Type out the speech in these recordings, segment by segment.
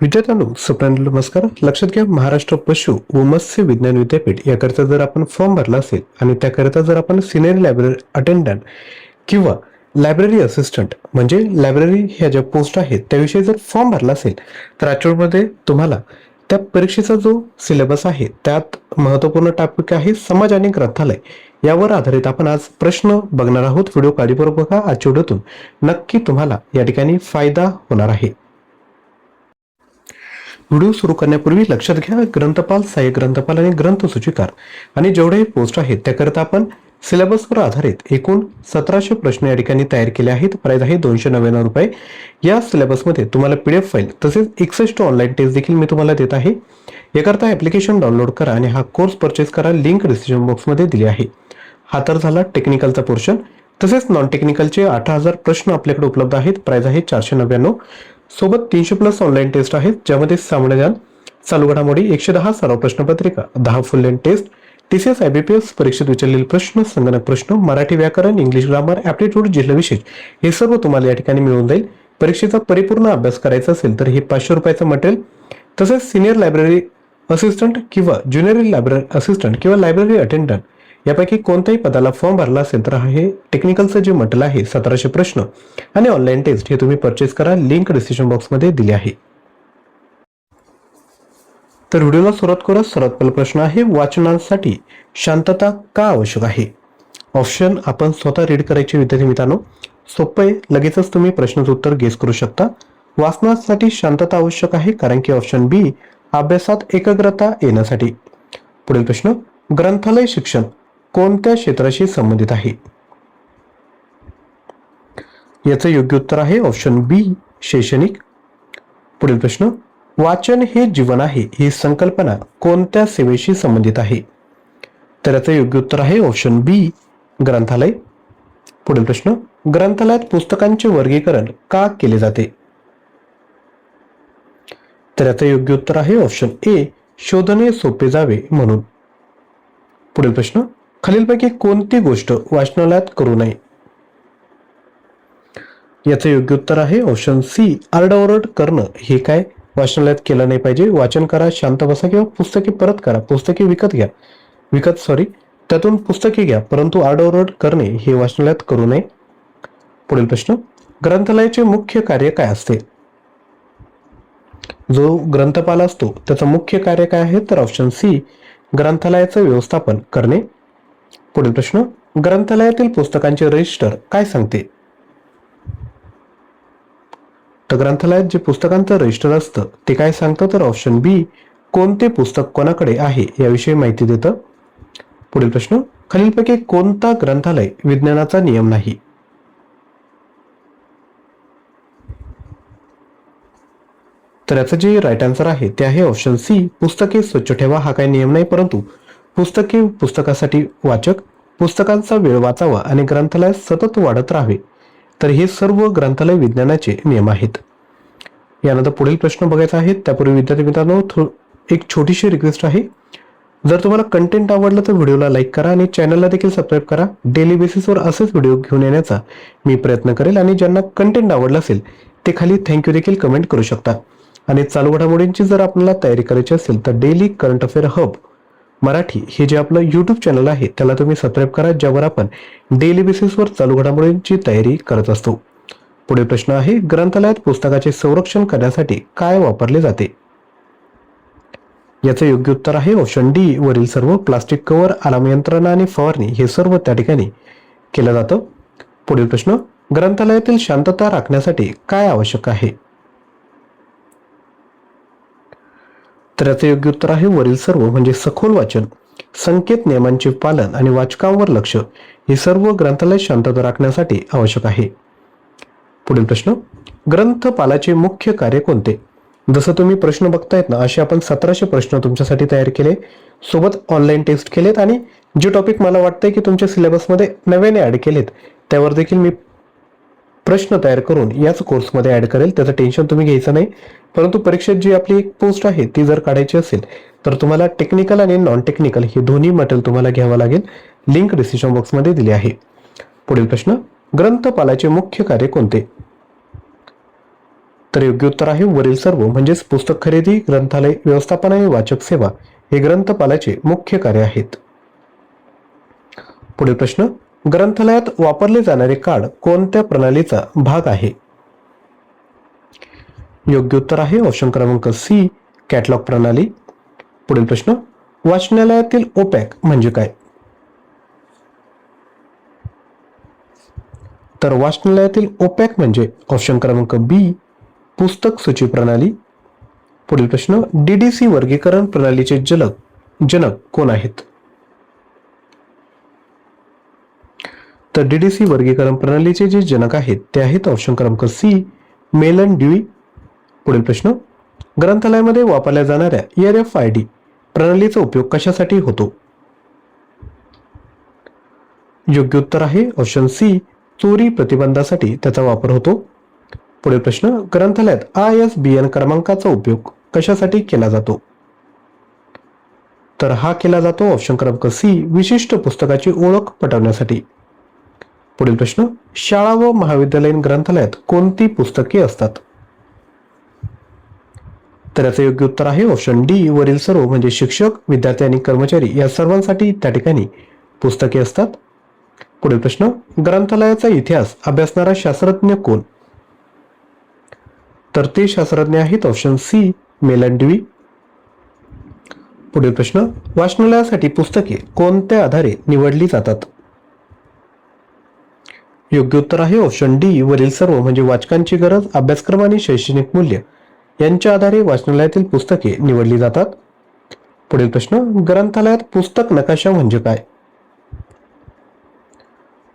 विद्यार्थ्यांनो, सप्रांनो नमस्कार. लक्षात घ्या, महाराष्ट्र पशु व मत्स्य विज्ञान विद्यापीठ याकरिता जर आपण फॉर्म भरला असेल आणि त्याकरिता जर आपण सिनियर लायब्ररी अटेंडंट किंवा लायब्ररी असिस्टंट म्हणजे लायब्ररी ह्या ज्या पोस्ट आहेत त्याविषयी जर फॉर्म भरला असेल तर आजच्यामध्ये तुम्हाला त्या परीक्षेचा जो सिलेबस आहे त्यात महत्त्वपूर्ण टॉपिक आहे समाज आणि ग्रंथालय. यावर आधारित आपण आज प्रश्न बघणार आहोत. व्हिडिओ काळजीपूर्वक बघा. आजच्या व्हिडिओतून नक्की तुम्हाला या ठिकाणी फायदा होणार आहे. व्हिडिओ सुरू करण्यापूर्वी लक्षात घ्या, ग्रंथपाल, सहाय्यक ग्रंथपाल आणि ग्रंथसूचीकार आणि जेवढेही पोस्ट आहेत त्याकरिता आपण सिलेबसवर आधारित एकूण 1700 प्रश्न या ठिकाणी तयार केले आहेत. प्राइस आहे 299 रुपये. या सिलेबसमध्ये तुम्हाला PDF फाईल तसेच 61 ऑनलाईन टेस्ट देखील मी तुम्हाला देत आहे. याकरता ॲप्लिकेशन डाउनलोड करा आणि हा कोर्स परचेस करा. लिंक डिस्क्रिप्शन बॉक्समध्ये दिली आहे. हा तर झाला टेक्निकलचा पोर्शन. तसेच नॉन टेक्निकलचे 18,000 प्रश्न आपल्याकडे उपलब्ध आहेत. प्राइस आहे 499. सोबत 300+ ऑनलाईन टेस्ट आहेत, ज्यामध्ये सामान्य ज्ञान, चालू घडामोडी, 110 सराव प्रश्नपत्रिका, 10 full length test, TCS IBPS परीक्षेत विचारलेले प्रश्न, संगणक प्रश्न, मराठी व्याकरण, इंग्लिश ग्रामर, ॲप्टिट्यूड, जिल्हा विशेष हे सर्व तुम्हाला या ठिकाणी मिळून जाईल. परीक्षेचा परिपूर्ण अभ्यास करायचा असेल तर हे 500 रुपयाचं मटेरियल. तसेच सिनियर लायब्ररी असिस्टंट किंवा ज्युनियर लायब्ररी असिस्टंट किंवा लायब्ररी अटेंडंट यापैकी कोणत्याही पदाला फॉर्म भरला असेल तर हे टेक्निकलचं जे मटेरियल आहे 1700 प्रश्न आणि ऑनलाईन टेस्ट हे तुम्ही परचेस करा. लिंक डिस्क्रिप्शन बॉक्समध्ये दिली आहे. तर व्हिडिओला सुरुवात करूया. सर्वात पहिला प्रश्न आहे, वाचनासाठी शांतता का आवश्यक आहे? ऑप्शन आपण स्वतः रीड करायचे विद्यार्थी मित्रांनो. सोपं आहे, लगेचच तुम्ही प्रश्नाचं उत्तर गेस करू शकता. वाचनासाठी शांतता आवश्यक आहे कारण की ऑप्शन बी, अभ्यासात एकाग्रता येण्यासाठी. पुढील प्रश्न, ग्रंथालय शिक्षण कोणत्या क्षेत्राशी संबंधित आहे? याचं योग्य उत्तर आहे ऑप्शन बी, शैक्षणिक. पुढील प्रश्न, वाचन हे जीवन आहे ही संकल्पना कोणत्या सेवेशी संबंधित आहे? तर याचं योग्य उत्तर आहे ऑप्शन बी, ग्रंथालय. पुढील प्रश्न, ग्रंथालयात पुस्तकांचे वर्गीकरण का केले जाते? तर याचं योग्य उत्तर आहे ऑप्शन ए, शोधणे सोपे जावे म्हणून. पुढील प्रश्न, खालीलपैकी कोणती गोष्ट वाचनालयात करू नये? याचं योग्य उत्तर आहे ऑप्शन सी, आरडाओरड करणं हे काय वाचनालयात केलं नाही पाहिजे. वाचन करा, शांत बसा किंवा पुस्तके परत करा. पुस्तके त्यातून पुस्तके घ्या, परंतु आरडाओरड करणे हे वाचनालयात करू नये. पुढील प्रश्न, ग्रंथालयाचे मुख्य कार्य काय असते? जो ग्रंथपाल असतो त्याचं मुख्य कार्य काय आहे? तर ऑप्शन सी, ग्रंथालयाचं व्यवस्थापन करणे. पुढील प्रश्न, ग्रंथालयातील पुस्तकांचे रजिस्टर काय सांगते? तर ग्रंथालयात जे पुस्तकांचं रजिस्टर असतं ते काय सांगतं? तर ऑप्शन बी, कोणते पुस्तक कोणाकडे आहे याविषयी माहिती देतं. पुढील प्रश्न, खालीलपैकी कोणता ग्रंथालय विज्ञानाचा नियम नाही? तर याचं जे राईट आन्सर आहे ते आहे ऑप्शन सी, पुस्तके स्वच्छ ठेवा हा काही नियम नाही, परंतु पुस्तकासाठी वाचक, पुस्तकांचा वेळ वाचावा आणि ग्रंथालयात सतत वाढत राहावे, तर हे सर्व ग्रंथालय विज्ञानाचे नियम आहेत. यानंतर पुढील प्रश्न बघायचा आहे. त्यापूर्वी विद्यार्थी मित्रांनो एक छोटीशी रिक्वेस्ट आहे, जर तुम्हाला कंटेंट आवडलं तर व्हिडिओला लाईक करा आणि चॅनलला देखील सबस्क्राईब करा. डेली बेसिसवर असेच व्हिडिओ घेऊन येण्याचा मी प्रयत्न करेल आणि ज्यांना कंटेंट आवडलं असेल ते खाली थँक्यू देखील कमेंट करू शकता. आणि चालू घडामोडींची जर आपल्याला तयारी करायची असेल तर daily current affair hub Marathi हे जे आपलं यूट्यूब चॅनल आहे त्याला तुम्ही सबस्क्राईब करा, ज्यावर आपण डेली बेसिसवर चालू घडामोडींची तयारी करत असतो. पुढील प्रश्न आहे, ग्रंथालयात पुस्तकाचे संरक्षण करण्यासाठी काय वापरले जाते? याचं योग्य उत्तर आहे ऑप्शन डी, वरील सर्व. प्लास्टिक कव्हर, अलार्म यंत्रणा आणि फवारणी हे सर्व त्या ठिकाणी केलं जातं. पुढील प्रश्न, ग्रंथालयातील शांतता राखण्यासाठी काय आवश्यक आहे? तर याचं योग्य उत्तर आहे वरील सर्व, म्हणजे सखोल वाचन, संकेत नियमांचे पालन आणि वाचकांवर लक्ष हे सर्व ग्रंथालय शांतता राखण्यासाठी आवश्यक आहे. पुढील प्रश्न, ग्रंथपालाचे मुख्य कार्य कोणते? जसं तुम्ही प्रश्न बघतायत ना, असे आपण 1700 प्रश्न तुमच्यासाठी तयार केले, सोबत ऑनलाईन टेस्ट केलेत आणि जे टॉपिक मला वाटतंय की तुमच्या सिलेबसमध्ये नव्याने ऍड केलेत त्यावर देखील मी प्रश्न तयार करून याच कोर्समध्ये ऍड करेल. त्याचं टेन्शन तुम्ही घ्यायचं नाही. परंतु परीक्षेत जी आपली एक पोस्ट आहे ती जर काढायची असेल तर तुम्हाला टेक्निकल आणि नॉन टेक्निकल हे दोन्ही मटेरियल तुम्हाला घ्यावं लागेल. लिंक डिस्क्रिप्शन बॉक्समध्ये दिली आहे. पुढील प्रश्न, ग्रंथपालाचे मुख्य कार्य कोणते? तर योग्य उत्तर आहे वरील सर्व, म्हणजेच पुस्तक खरेदी, ग्रंथालय व्यवस्थापन आणि वाचक सेवा हे ग्रंथपालाचे मुख्य कार्य आहेत. पुढील प्रश्न, ग्रंथालयात वापरले जाणारे कार्ड कोणत्या प्रणालीचा भाग आहे? योग्य उत्तर आहे ऑप्शन क्रमांक सी, कॅटलॉग प्रणाली. पुढील प्रश्न, वाचनालयातील ओपॅक म्हणजे काय? तर वाचनालयातील ओपॅक म्हणजे ऑप्शन क्रमांक बी, पुस्तक सूची प्रणाली. पुढील प्रश्न, डीडीसी वर्गीकरण प्रणालीचे जनक कोण आहेत? तर डीडीसी वर्गीकरण प्रणालीचे जे जनक आहेत ते आहेत ऑप्शन क्रमांक सी, मेलन ड्यूई. पुढील प्रश्न, ग्रंथालयामध्ये वापरल्या जाणाऱ्या RFID प्रणालीचा उपयोग कशासाठी होतो? योग्य उत्तर आहे ऑप्शन सी, चोरी प्रतिबंधासाठी त्याचा वापर होतो. पुढील प्रश्न, ग्रंथालयात ISBN क्रमांकाचा उपयोग कशासाठी केला जातो? तर हा केला जातो ऑप्शन क्रमांक सी, विशिष्ट पुस्तकाची ओळख पटवण्यासाठी. पुढील प्रश्न, शाळा व महाविद्यालयीन ग्रंथालयात कोणती पुस्तके असतात? तर याचे योग्य उत्तर आहे ऑप्शन डी, वरील सर्व, म्हणजे शिक्षक, विद्यार्थी आणि कर्मचारी या सर्वांसाठी त्या ठिकाणी पुस्तके असतात. पुढील प्रश्न, ग्रंथालयाचा इतिहास अभ्यासणारा शास्त्रज्ञ कोण? तर ते शास्त्रज्ञ आहेत ऑप्शन सी, मेलन ड्यूई. पुढील प्रश्न, वाचनालयासाठी पुस्तके कोणत्या आधारे निवडली जातात? योग्य उत्तर आहे ऑप्शन डी, वरील सर्व, म्हणजे वाचकांची गरज, अभ्यासक्रम आणि शैक्षणिक मूल्य यांच्या आधारे वाचनालयातील पुस्तके निवडली जातात. पुढील प्रश्न, ग्रंथालयात पुस्तक नकाशा म्हणजे काय?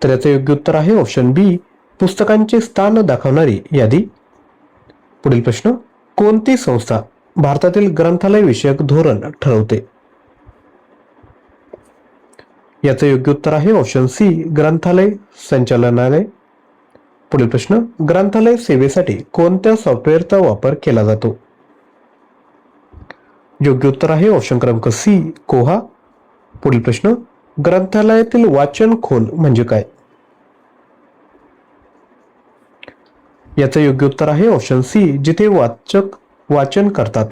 तर याचे योग्य उत्तर आहे ऑप्शन बी, पुस्तकांचे स्थान दाखवणारी यादी. पुढील प्रश्न, कोणती संस्था भारतातील ग्रंथालय विषयक धोरण ठरवते? याचे योग्य उत्तर आहे ऑप्शन सी, ग्रंथालय संचालनालय. पुढील प्रश्न, ग्रंथालय सेवेसाठी कोणत्या सॉफ्टवेअरचा वापर केला जातो? योग्य उत्तर आहे ऑप्शन क्रमांक सी, कोहा. पुढील प्रश्न, ग्रंथालयातील वाचन खोल म्हणजे काय? याचे योग्य उत्तर आहे ऑप्शन सी, जिथे वाचक वाचन करतात.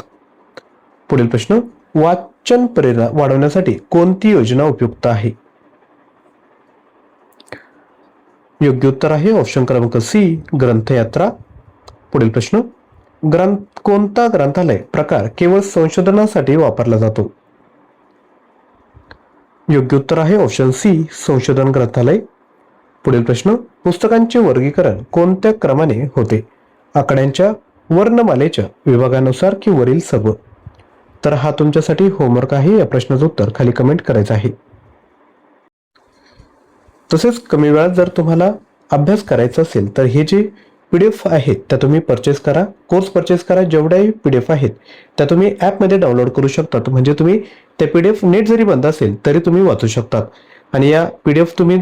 पुढील प्रश्न, वाचन प्रेरणा वाढवण्यासाठी कोणती योजना उपयुक्त आहे? योग्य उत्तर आहे ऑप्शन क्रमांक सी, ग्रंथयात्रा. पुढील प्रश्न, कोणता ग्रंथालय प्रकार केवळ संशोधनासाठी वापरला जातो? योग्य उत्तर आहे ऑप्शन सी, संशोधन ग्रंथालय. पुढील प्रश्न, पुस्तकांचे वर्गीकरण कोणत्या क्रमाने होते? आकड्यांच्या, वर्णमालेच्या विभागानुसार की वरील सर्व? तर हा तुमच्यासाठी होमवर्क आहे. या प्रश्नाचं उत्तर खाली कमेंट करायचं आहे. तसेच कमी वेळात जर तुम्हाला अभ्यास करायचा असेल तर हे जे PDF आहेत त्या तुम्ही परचेस करा, कोर्स परचेस करा. जेवढ्याही PDF आहेत त्या तुम्ही ॲपमध्ये डाउनलोड करू शकतात. म्हणजे तुम्ही त्या PDF नेट जरी बंद असेल तरी तुम्ही वाचू शकतात. आणि या PDF तुम्ही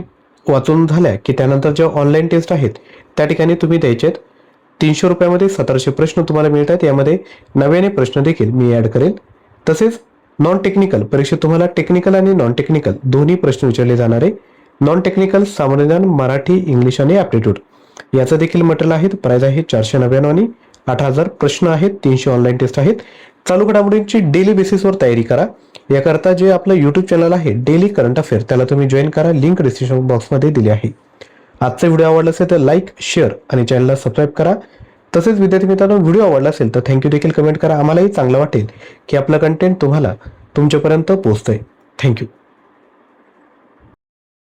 वाचून झाल्या की त्यानंतर ज्या ऑनलाईन टेस्ट आहेत त्या ठिकाणी तुम्ही द्यायचे. 300 रुपयामध्ये 1700 प्रश्न तुम्हाला मिळतात. यामध्ये नव्याने प्रश्न देखील मी ॲड करेल. तसेच नॉन टेक्निकल परीक्षेत तुम्हाला टेक्निकल आणि नॉन टेक्निकल दोन्ही प्रश्न विचारले जाणार आहे. नॉन टेक्निकल सामान्य ज्ञान, मराठी, इंग्लिश आणि ॲप्टिट्यूड याचं देखील मटेरियल आहे. प्राइस आहे 499 आणि 8000 प्रश्न आहेत. 300 ऑनलाईन टेस्ट आहेत. चालू घडामोडींची डेली बेसिसवर तयारी करा. याकरता जे आपलं YouTube चॅनल आहे डेली करंट अफेअर त्याला तुम्ही जॉईन करा. लिंक डिस्क्रिप्शन बॉक्समध्ये दिली आहे. आजचा व्हिडिओ आवडला असेल तर लाईक, शेअर आणि चॅनलला सबस्क्राईब करा. तसेच विद्यार्थी मित्रांनो, व्हिडिओ आवडला असेल तर थँक्यू देखील कमेंट करा. आम्हालाही चांगलं वाटेल की आपलं कंटेंट तुम्हाला तुमच्यापर्यंत पोहोचतंय. थँक्यू.